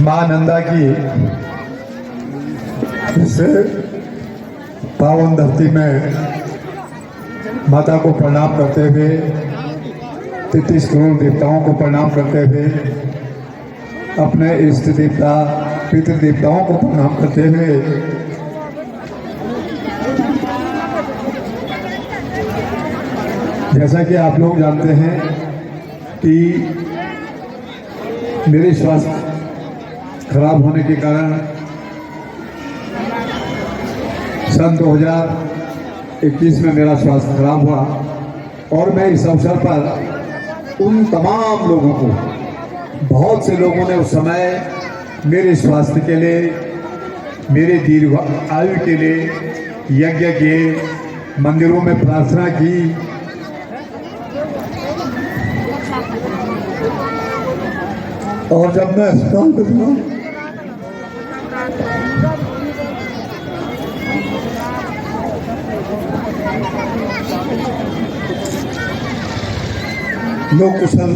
मां नंदा की इस पावन धरती में माता को प्रणाम करते हुए 33 करोड़ देवताओं को प्रणाम करते हुए अपने इष्ट देवता पितृ देवताओं को प्रणाम करते हुए जैसा कि आप लोग जानते हैं कि मेरे स्वास्थ्य खराब होने के कारण सन 2021 में मेरा स्वास्थ्य खराब हुआ और मैं इस अवसर पर उन तमाम लोगों को, बहुत से लोगों ने उस समय मेरे स्वास्थ्य के लिए, मेरे दीर्घ आयु के लिए यज्ञ किए, मंदिरों में प्रार्थना की। और जब मैं अस्पताल में था लोग कुशल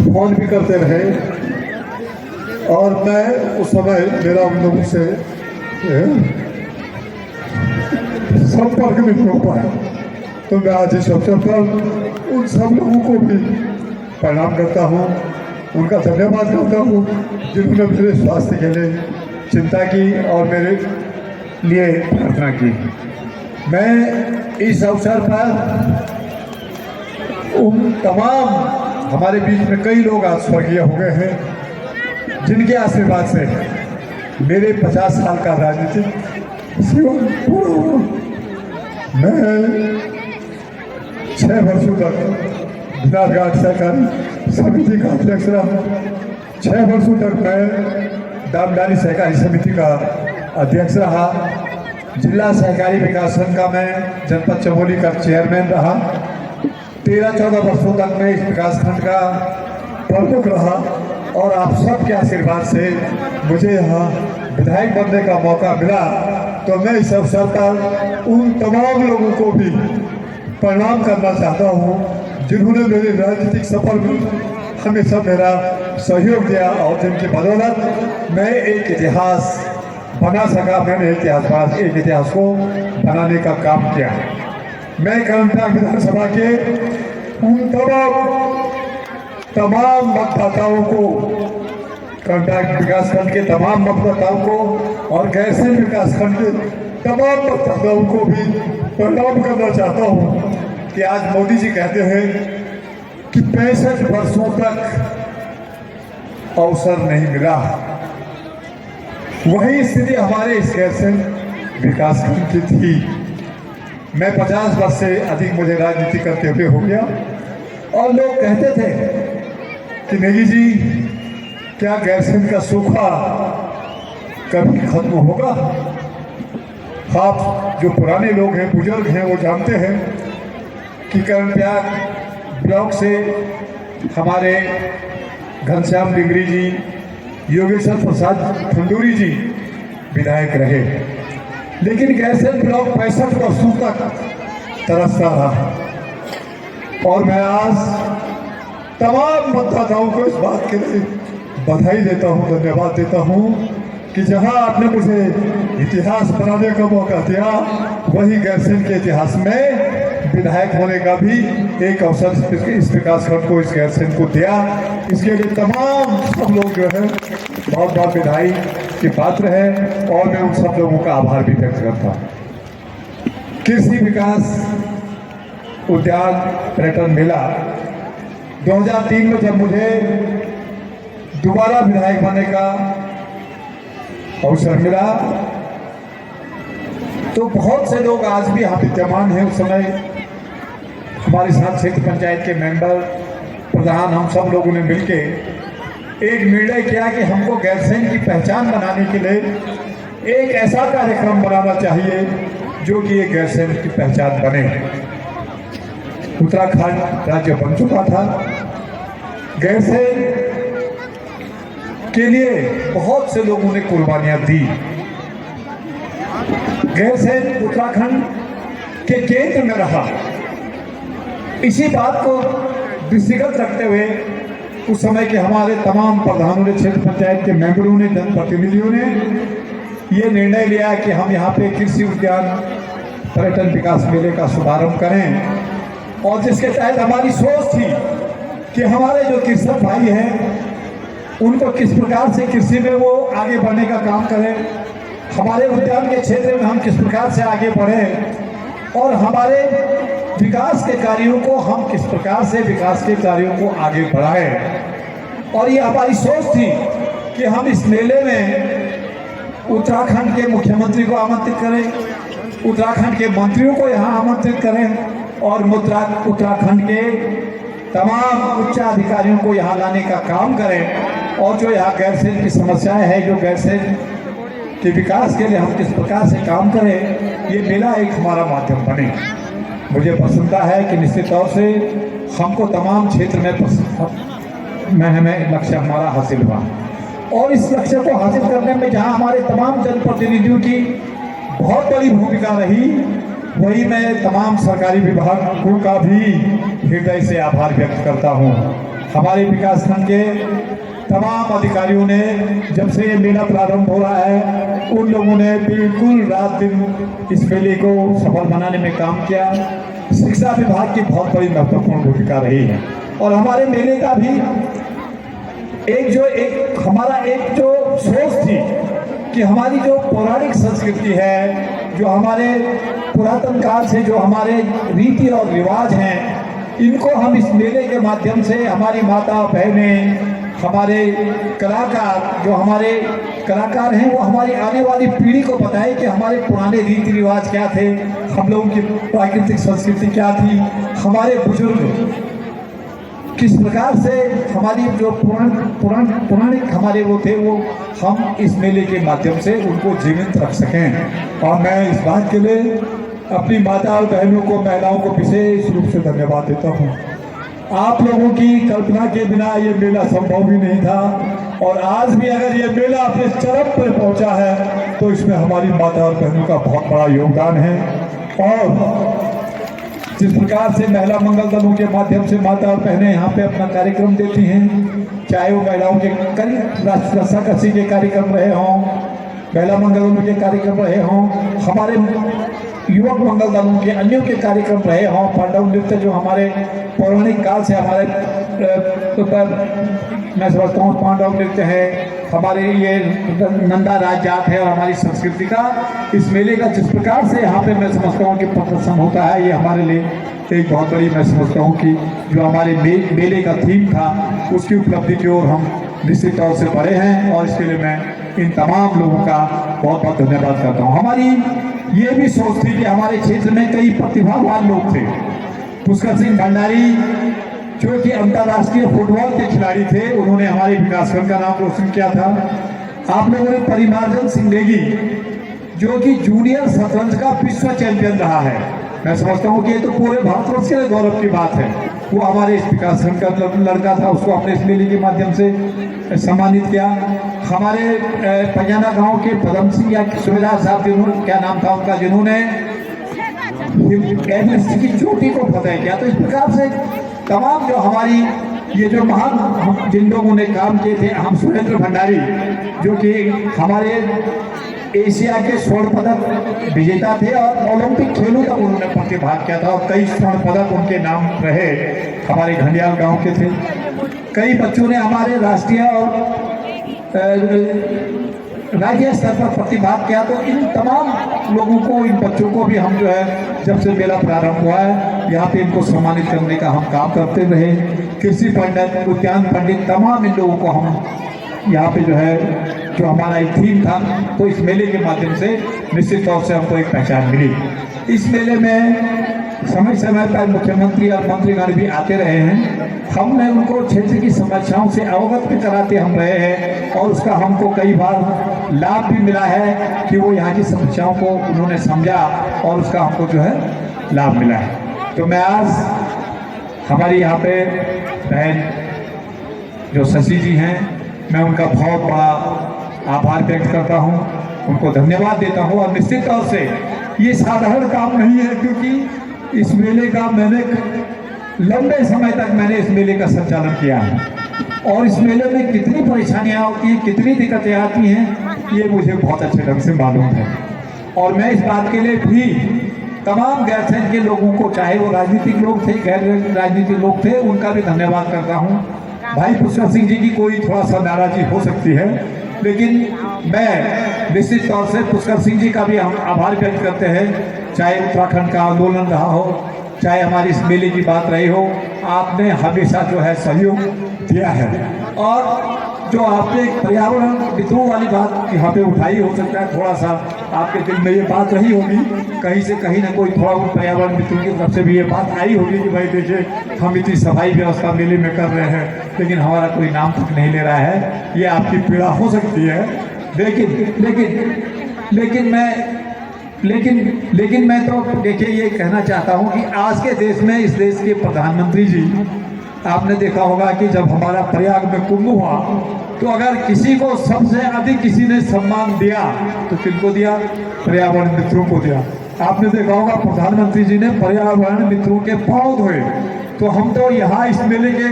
फोन भी करते रहे और मैं उस समय मेरा उन लोगों से संपर्क नहीं हो पाया। तो मैं आज इस अवसर पर उन सब लोगों को भी प्रणाम करता हूँ, उनका धन्यवाद करता हूँ जिन्होंने मेरे स्वास्थ्य के लिए चिंता की और मेरे लिए प्रार्थना की। मैं इस अवसर पर उन तमाम, हमारे बीच में कई लोग आज स्वर्गीय हो गए हैं जिनके आशीर्वाद से मेरे 50 साल का राजनीतिक जीवन पूरा हुआ। मैं 6 वर्षों तक विनाशघाट सहकारी समिति का अध्यक्ष रहा। 6 वर्षों तक मैं दामडानी सहकारी समिति का अध्यक्ष रहा। जिला सहकारी विकास संघ का मैं जनपद चमोली का चेयरमैन रहा। 13-14 वर्षों तक मैं इस विकास खंड का प्रमुख रहा और आप सबके आशीर्वाद से मुझे यहाँ विधायक बनने का मौका मिला। तो मैं इस अवसर पर उन तमाम लोगों को भी प्रणाम करना चाहता हूँ जिन्होंने मेरे राजनीतिक सफर में हमेशा मेरा सहयोग दिया और जिनकी बदौलत मैं एक इतिहास बना सका। मैंने एक इतिहास को बनाने का काम किया। मैं कर्मनाग विधानसभा के उन तमाम मतदाताओं को, कर्मनाग विकासखंड के तमाम मतदाताओं को और गैरसैंण विकासखंड के तमाम मतदाताओं को भी प्रणाम करना चाहता हूँ कि आज मोदी जी कहते हैं कि 65 वर्षों तक अवसर नहीं मिला। वही स्थिति हमारे इस गैरसैंण विकासखंड की थी। मैं 50 वर्ष से अधिक मुझे राजनीति करते हुए हो गया और लोग कहते थे कि नेगी जी क्या गैरसैंण का सूखा कभी खत्म होगा? आप जो पुराने लोग हैं, बुजुर्ग हैं, वो जानते हैं कि कर्णप्रयाग ब्लॉक से हमारे घनश्याम डिंगरी जी, योगेश्वर प्रसाद खंडूरी जी विधायक रहे, लेकिन गैरसैंण ब्लॉक 65 वर्षों तक तरसता रहा। और मैं आज तमाम मतदाताओं को इस बात के लिए बधाई देता हूँ, धन्यवाद देता हूँ कि जहाँ आपने मुझे इतिहास बनाने का मौका दिया, वही गैरसैंण के इतिहास में विधायक होने का भी एक अवसर इस विकासखंड को, इस गैरसैंण को दिया। इसके लिए तमाम सब लोग जो है बहुत बहुत बधाई के पात्र है और मैं उन सब लोगों का आभार भी व्यक्त करता हूँ। कृषि विकास उद्यान पर्यटन मेला 2003 में जब मुझे दोबारा विधायक बनने का अवसर मिला तो बहुत से लोग आज भी यहाँ विद्यमान हैं। उस समय हमारे साथ क्षेत्र पंचायत के मेंबर, प्रधान, हम सब लोगों ने मिलके एक निर्णय किया कि हमको गैरसैंण की पहचान बनाने के लिए एक ऐसा कार्यक्रम बनाना चाहिए जो कि एक गैरसैंण की पहचान बने। उत्तराखंड राज्य बन चुका था। गैरसैंण के लिए बहुत से लोगों ने कुर्बानियां दी। गैरसैंण उत्तराखंड के केंद्र में रहा। इसी बात को दृष्टिगत रखते हुए उस समय के हमारे तमाम प्रधानों ने, क्षेत्र पंचायत के मेंबरों ने, जनप्रतिनिधियों ने ये निर्णय लिया कि हम यहाँ पे कृषि उद्यान पर्यटन विकास मेले का शुभारंभ करें। और जिसके तहत हमारी सोच थी कि हमारे जो कृषक भाई हैं उनको किस प्रकार से कृषि में वो आगे बढ़ने का काम करें, हमारे उद्यान के क्षेत्र में हम किस प्रकार से आगे बढ़ें और हमारे विकास के कार्यों को हम किस प्रकार से विकास के कार्यों को आगे बढ़ाएं। और ये हमारी सोच थी कि हम इस मेले में उत्तराखंड के मुख्यमंत्री को आमंत्रित करें, उत्तराखंड के मंत्रियों को यहाँ आमंत्रित करें और उत्तराखंड के तमाम उच्च अधिकारियों को यहाँ लाने का काम करें। और जो यहाँ गैरसैंण की समस्याएं हैं, जो गैरसैंण के विकास के लिए हम किस प्रकार से काम करें, ये मेला एक हमारा माध्यम बने। मुझे प्रसन्नता है कि निश्चित तौर से हमको तमाम क्षेत्र में हमें लक्ष्य हमारा हासिल हुआ। और इस लक्ष्य को हासिल करने में जहां हमारे तमाम जनप्रतिनिधियों की बहुत बड़ी भूमिका रही, वही मैं तमाम सरकारी विभागों का भी हृदय से आभार व्यक्त करता हूं। हमारे विकासखंड के तमाम अधिकारियों ने, जब से ये मेला प्रारंभ हो रहा है, उन लोगों ने बिल्कुल रात दिन इस मेले को सफल बनाने में काम किया। शिक्षा विभाग की बहुत बड़ी महत्वपूर्ण भूमिका रही है। और हमारे मेले का भी हमारा एक जो सोच थी कि हमारी जो पौराणिक संस्कृति है, जो हमारे पुरातन काल से जो हमारे रीति और रिवाज हैं, इनको हम इस मेले के माध्यम से हमारी माता बहनें, हमारे कलाकार, जो हमारे कलाकार हैं, वो हमारी आने वाली पीढ़ी को बताएं कि हमारे पुराने रीति रिवाज क्या थे, हम लोगों की प्राकृतिक संस्कृति क्या थी, हमारे बुजुर्ग किस प्रकार से हमारी जो पुरानिक हमारे वो थे, वो हम इस मेले के माध्यम से उनको जीवित रख सकें। और मैं इस बात के लिए अपनी माता और बहनों को, महिलाओं को विशेष रूप से धन्यवाद देता हूँ। आप लोगों की कल्पना के बिना ये मेला संभव भी नहीं था। और आज भी अगर ये मेला अपने चरम पर पहुंचा है तो इसमें हमारी माता और बहनों का बहुत बड़ा योगदान है। और जिस प्रकार से महिला मंगल दलों के माध्यम से माता और बहनें यहाँ पे अपना कार्यक्रम देती हैं, चाहे वो महिलाओं के रस्साकसी के कार्यक्रम रहे हों, महिला मंगल दलों के कार्यक्रम रहे हों, हमारे युवक मंगल दलों के अन्यों के कार्यक्रम रहे हों, पांडव नृत्य जो हमारे पौराणिक काल से हमारे मैं समझता हूँ पांडव नृत्य है, हमारे ये नंदा राज जात है और हमारी संस्कृति का इस मेले का जिस प्रकार से यहाँ पे मैं समझता हूँ कि प्रदर्शन होता है, ये हमारे लिए एक बहुत बड़ी मैं समझता हूँ कि जो हमारे मेले का थीम था उसकी उपलब्धि की ओर हम निश्चित तौर से बढ़े हैं। और इसके लिए मैं इन तमाम लोगों का बहुत बहुत धन्यवाद करता हूँ। हमारी ये भी सोच थी कि हमारे क्षेत्र में कई प्रतिभावान लोग थे। पुष्कर सिंह भंडारी जो कि अंतर्राष्ट्रीय फुटबॉल के खिलाड़ी थे, उन्होंने हमारे विकासखंड का नाम रोशन किया था। आप लोगों ने परिमार्जन सिंह नेगी जो कि जूनियर शतरंज का विश्व चैंपियन रहा है, मैं समझता हूँ कि ये तो पूरे भारतवर्ष के लिए गौरव की बात है। वो हमारे इस विकासखंड का लड़का था, उसको अपने इस मेले के माध्यम से सम्मानित किया। हमारे पंजाना गांव के पदम सिंह या सुबेदार साहब, जिन्होंने क्या नाम था उनका, जिन्होंने एवरेस्ट की चोटी को फतेह किया। तो इस प्रकार से तमाम जो हमारी ये जो महान जिन लोगों ने काम किए थे, हम सुरेंद्र भंडारी जो कि हमारे एशिया के स्वर्ण पदक विजेता थे और ओलंपिक खेलों तक उन्होंने प्रतिभाग किया था और कई स्वर्ण पदक उनके नाम रहे, हमारे घंडियाल गांव के थे। कई बच्चों ने हमारे राष्ट्रीय और राज्य स्तर पर प्रतिभाग किया। तो इन तमाम लोगों को, इन बच्चों को भी हम जो है, जब से मेला प्रारंभ हुआ है यहाँ पे इनको सम्मानित करने का हम काम करते रहे। कृषि पंडित, उद्यान पंडित, तमाम इन लोगों को हम यहाँ पे जो है, जो हमारा एक थीम था, तो इस मेले के माध्यम से निश्चित तौर से हमको एक पहचान मिली। इस मेले में समय समय पर मुख्यमंत्री और मंत्रीगण भी आते रहे हैं। हमने उनको क्षेत्र की समस्याओं से अवगत भी कराते हम रहे हैं और उसका हमको कई बार लाभ भी मिला है कि वो यहाँ की समस्याओं को उन्होंने समझा और उसका हमको जो है लाभ मिला है। तो मैं आज हमारी यहाँ पे बहन जो शशि जी हैं, मैं उनका बहुत बड़ा आभार व्यक्त करता हूँ। उनको धन्यवाद देता हूँ। और निश्चित तौर से ये साधारण काम नहीं है, क्योंकि इस मेले का मैंने लंबे समय तक मैंने इस मेले का संचालन किया है, और इस मेले में कितनी परेशानियाँ होती हैं, कितनी दिक्कतें आती हैं, ये मुझे बहुत अच्छे ढंग से मालूम है। और मैं इस बात के लिए भी तमाम गैरसैंण के लोगों को, चाहे वो राजनीतिक लोग थे, गैर राजनीतिक लोग थे, उनका भी धन्यवाद करता हूँ। भाई पुष्कर सिंह जी की कोई थोड़ा सा नाराजगी हो सकती है, लेकिन मैं निश्चित तौर से पुष्कर सिंह जी का भी हम आभार व्यक्त करते हैं। चाहे उत्तराखंड का आंदोलन रहा हो, चाहे हमारी इस मेले की बात रही हो, आपने हमेशा जो है सहयोग दिया है। और जो आपने पर्यावरण मित्रों वाली बात यहाँ पे उठाई, हो सकता है थोड़ा सा आपके दिल में ये बात रही होगी, कहीं से कहीं ना कोई थोड़ा पर्यावरण मित्रों की तरफ से भी ये बात आई होगी कि भाई देखिए हम इतनी सफाई व्यवस्था मेले में कर रहे हैं, लेकिन हमारा कोई नाम तक नहीं ले रहा है। ये आपकी पीड़ा हो सकती है, लेकिन मैं तो देखिए ये कहना चाहता हूँ कि आज के देश में, इस देश के प्रधानमंत्री जी, आपने देखा होगा कि जब हमारा प्रयाग में कुंभ हुआ, तो अगर किसी को सबसे अधिक किसी ने सम्मान दिया तो किनको दिया? पर्यावरण मित्रों को दिया। आपने देखा होगा प्रधानमंत्री जी ने पर्यावरण मित्रों के पांव धोए। तो हम तो यहाँ इस मेले के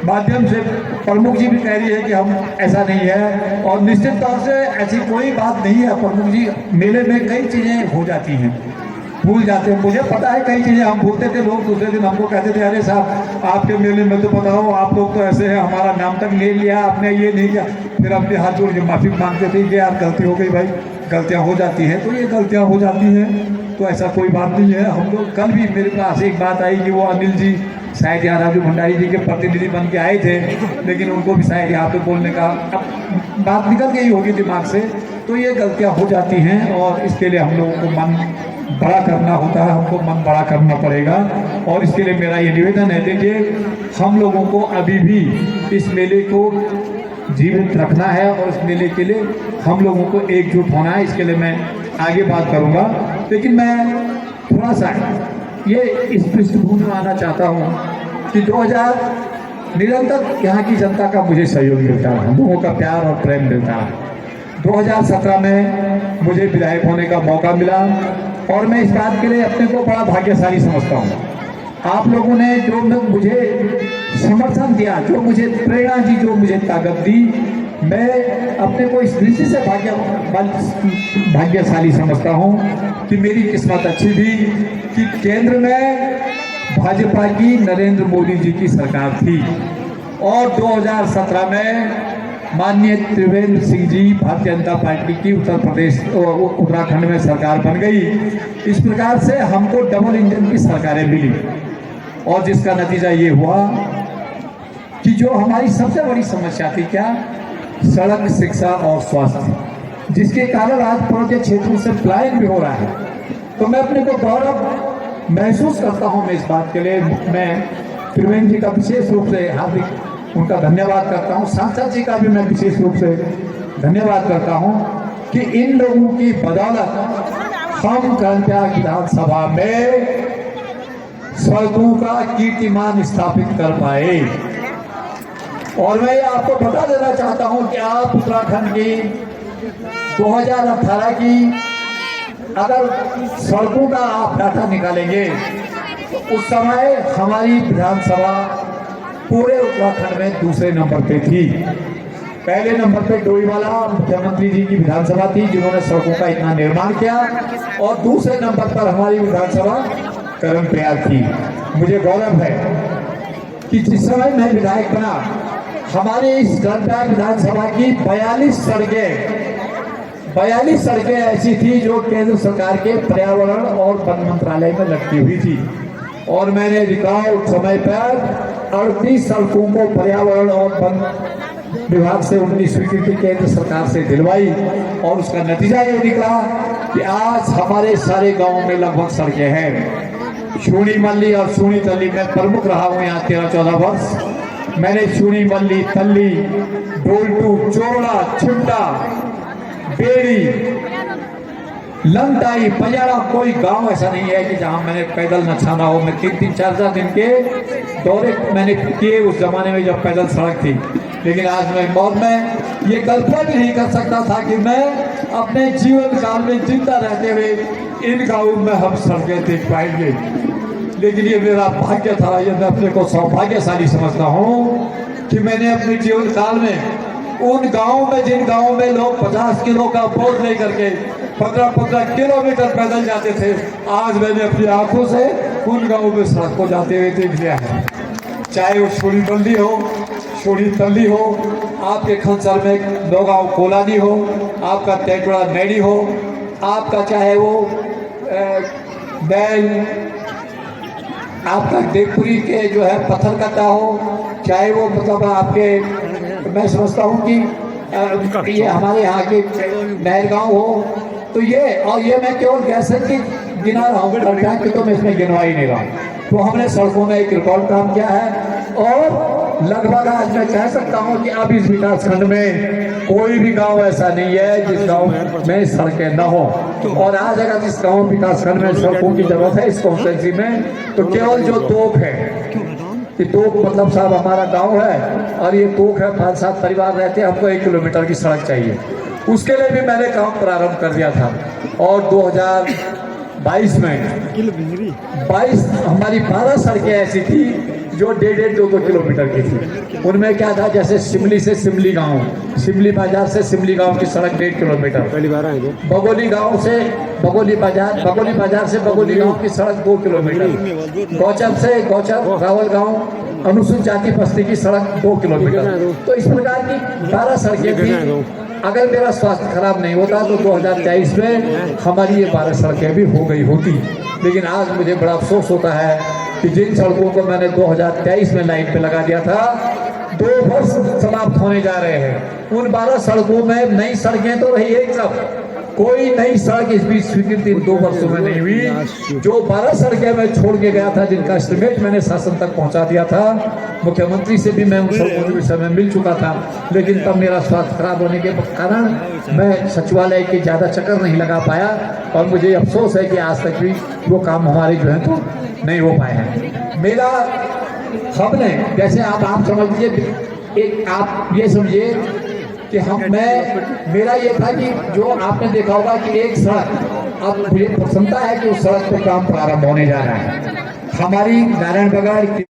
माध्यम से, प्रमुख जी भी कह रही है कि हम ऐसा नहीं है, और निश्चित तौर से ऐसी कोई बात नहीं है। प्रमुख जी, मेले में कई चीज़ें हो जाती हैं, भूल जाते हैं, मुझे पता है कई चीज़ें हम भूलते थे। लोग दूसरे दिन हमको कहते थे अरे साहब आपके मेले में तो बताओ, आप लोग तो ऐसे हैं, हमारा नाम तक ले लिया आपने, ये नहीं किया। फिर अपने हाथ जोड़ के माफ़ी मांगते थे कि यार गलती हो गई, भाई गलतियाँ हो जाती हैं। तो ये गलतियाँ हो जाती हैं, तो ऐसा कोई बात नहीं है। हम लोग कल भी मेरे पास एक बात आई कि वो अनिल जी शायद यहाँ राजू भंडारी जी के प्रतिनिधि बन के आए थे, लेकिन उनको भी शायद यहाँ पे बोलने का अब बात निकल गई होगी दिमाग से। तो ये गलतियाँ हो जाती हैं, और इसके लिए हम लोगों को मन बड़ा करना होता है, हमको मन बड़ा करना पड़ेगा। और इसके लिए मेरा ये निवेदन है, देखिए हम लोगों को अभी भी इस मेले को जीवित रखना है, और इस मेले के लिए हम लोगों को एकजुट होना है। इसके लिए मैं आगे बात करूँगा, लेकिन मैं थोड़ा सा ये इस पृष्ठभूमि में आना चाहता हूँ कि 2000 निरंतर यहाँ की जनता का मुझे सहयोग मिलता है, हम लोगों का प्यार और प्रेम मिलता है। 2017 में मुझे विधायक होने का मौका मिला, और मैं इस बात के लिए अपने को बड़ा भाग्यशाली समझता हूँ। आप लोगों ने जो मुझे समर्थन दिया, जो मुझे प्रेरणा दी, जो मुझे ताकत दी, मैं अपने को इस दृष्टि से भाग्यशाली समझता हूँ कि मेरी किस्मत अच्छी थी कि केंद्र में भाजपा की नरेंद्र मोदी जी की सरकार थी, और 2017 में माननीय त्रिवेंद्र सिंह जी भारतीय जनता पार्टी की उत्तर प्रदेश उत्तराखंड में सरकार बन गई। इस प्रकार से हमको डबल इंजन की सरकारें मिली, और जिसका नतीजा ये हुआ कि जो हमारी सबसे बड़ी समस्या थी, क्या? सड़क, शिक्षा और स्वास्थ्य, जिसके कारण आज पर्वतीय क्षेत्रों से पलायन भी हो रहा है। तो मैं अपने को गौरव महसूस करता हूँ। मैं इस बात के लिए मैं त्रिवेंद्र जी का विशेष रूप से हार्दिक उनका धन्यवाद करता हूँ। सांसद जी का भी मैं विशेष रूप से धन्यवाद करता हूँ कि इन लोगों की बदौलत हम कर्मत्याग विधानसभा में सड़कों का कीर्तिमान स्थापित कर पाए। और मैं आपको बता देना चाहता हूं कि आप उत्तराखंड की 2018 की अगर सड़कों का आप डाटा निकालेंगे तो उस समय हमारी विधानसभा पूरे उत्तराखंड में दूसरे नंबर पे थी। पहले नंबर पे डोईवाला मुख्यमंत्री जी की विधानसभा थी, जिन्होंने सड़कों का इतना निर्माण किया, और दूसरे नंबर पर हमारी विधानसभा कर्मप्रयाग थी। मुझे गौरव है कि जिस समय मैं विधायक बना, हमारे इस कर्मप्रयाग विधानसभा की 42 सड़कें ऐसी थी जो केंद्र सरकार के पर्यावरण और वन मंत्रालय में लटकी हुई थी, और मैंने रिकॉर्ड समय पर 38 सड़कों को पर्यावरण और वन विभाग से उनकी स्वीकृति केंद्र सरकार से दिलवाई, और उसका नतीजा ये निकला कि आज हमारे सारे गांवों में लगभग सड़कें हैं। शूनी मल्ली और शूनी तल्ली में प्रमुख रहा हूँ यहाँ 13-14 वर्ष। मैंने शूनी मल्ली, तल्ली, डोलटू, चोड़ा, छुट्टा, बेड़ी, लंगटाई, पजारा, कोई गांव ऐसा नहीं है कि जहां मैंने पैदल न छाना हो। मैं 3-3, 4-4 दिन के दौरे मैंने किए उस जमाने में जब पैदल सड़क थी। लेकिन आज मैं मौत में ये कल्पना भी नहीं कर सकता था कि मैं अपने जीवन काल में जिंदा रहते हुए इन गाँवों में हम सड़कें देख पाएंगे। लेकिन ये मेरा भाग्य था, ये मैं अपने को सौभाग्यशाली समझता हूँ कि मैंने अपने जीवन काल में उन गाँवों में, जिन गाँवों में लोग 50 किलो का बोझ लेकर के 15-15 किलोमीटर पैदल जाते थे, आज मैंने अपनी आंखों से उन गाँवों में सड़क को जाते हुए देख लिया है। चाहे वो छोड़ी बल्ली हो, छोड़ी तल्ली हो, आपके खंसर में नौगांव कोलानी हो, आपका तेटुड़ा नैडी हो, आपका चाहे वो बैल, आपका देवपुरी के जो है पत्थर कट्टा हो, चाहे वो मतलब आपके, मैं समझता हूँ कि ये हमारे यहाँ के नहरगांव हो, तो ये मैं केवल गैसेट की गिना रहा हूँ, टैंक तो मैं इसमें गिनवा ही नहीं रहा हूँ। तो हमने सड़कों में एक रिकॉर्ड काम किया है और लगभग आज मैं कह सकता हूँ कि अब इस विकासखंड में कोई भी गांव ऐसा नहीं है जिस गांव में सड़कें न हो। और आज अगर इस गांव विकासखंड में सड़कों की जरूरत है इस कॉन्स्टिट्यूंसी में, तो केवल जो तोक है, कि तोक मतलब साहब हमारा गांव है और ये तोक है, 5-7 परिवार रहते हैं, हमको 1 किलोमीटर की सड़क चाहिए। उसके लिए भी मैंने काम प्रारंभ कर दिया था और 2022 में 22 हमारी 12 सड़कें ऐसी थी जो 1.5-2 किलोमीटर की थी। उनमें क्या था, जैसे सिमली से सिमली गांव, सिमली बाजार से सिमली गांव की सड़क 1.5 किलोमीटर, पहली बार आएंगे। बगोली गांव से बगोली बाजार, बगोली बाजार से बगोली गांव की सड़क 2 किलोमीटर, गौचर से गौचर रावल गांव अनुसूचित जाति बस्ती की सड़क 2 किलोमीटर। तो इस प्रकार की 12 सड़कें थी। अगर मेरा स्वास्थ्य खराब नहीं होता तो 2023 में हमारी ये 12 सड़कें भी हो गई होती। लेकिन आज मुझे बड़ा अफसोस होता है कि जिन सड़कों को मैंने 2023 में लाइन पे लगा दिया था, 2 वर्ष समाप्त होने जा रहे हैं। उन 12 सड़कों में नई सड़कें तो रही एक तरफ, कोई नई सड़क इस बीच स्वीकृति 2 वर्षों में नहीं हुई। जो 12 सड़कें मैं छोड़ के गया था, जिनका एस्टिमेट मैंने शासन तक पहुंचा दिया था, मुख्यमंत्री से भी मैं उन सड़कों के विषय में मिल चुका था, लेकिन तब मेरा स्वास्थ्य खराब होने के कारण मैं सचिवालय के ज़्यादा चक्कर नहीं लगा पाया और मुझे अफसोस है कि आज तक भी वो काम हमारे जो है तो नहीं हो पाए हैं। मेरा हमने जैसे आप समझ लीजिए, एक आप ये समझिए कि मेरा ये था कि जो आपने देखा होगा कि एक सड़क, अब मुझे प्रसन्नता है कि उस सड़क पर काम प्रारंभ होने जा रहा है। हमारी नारायणबगड़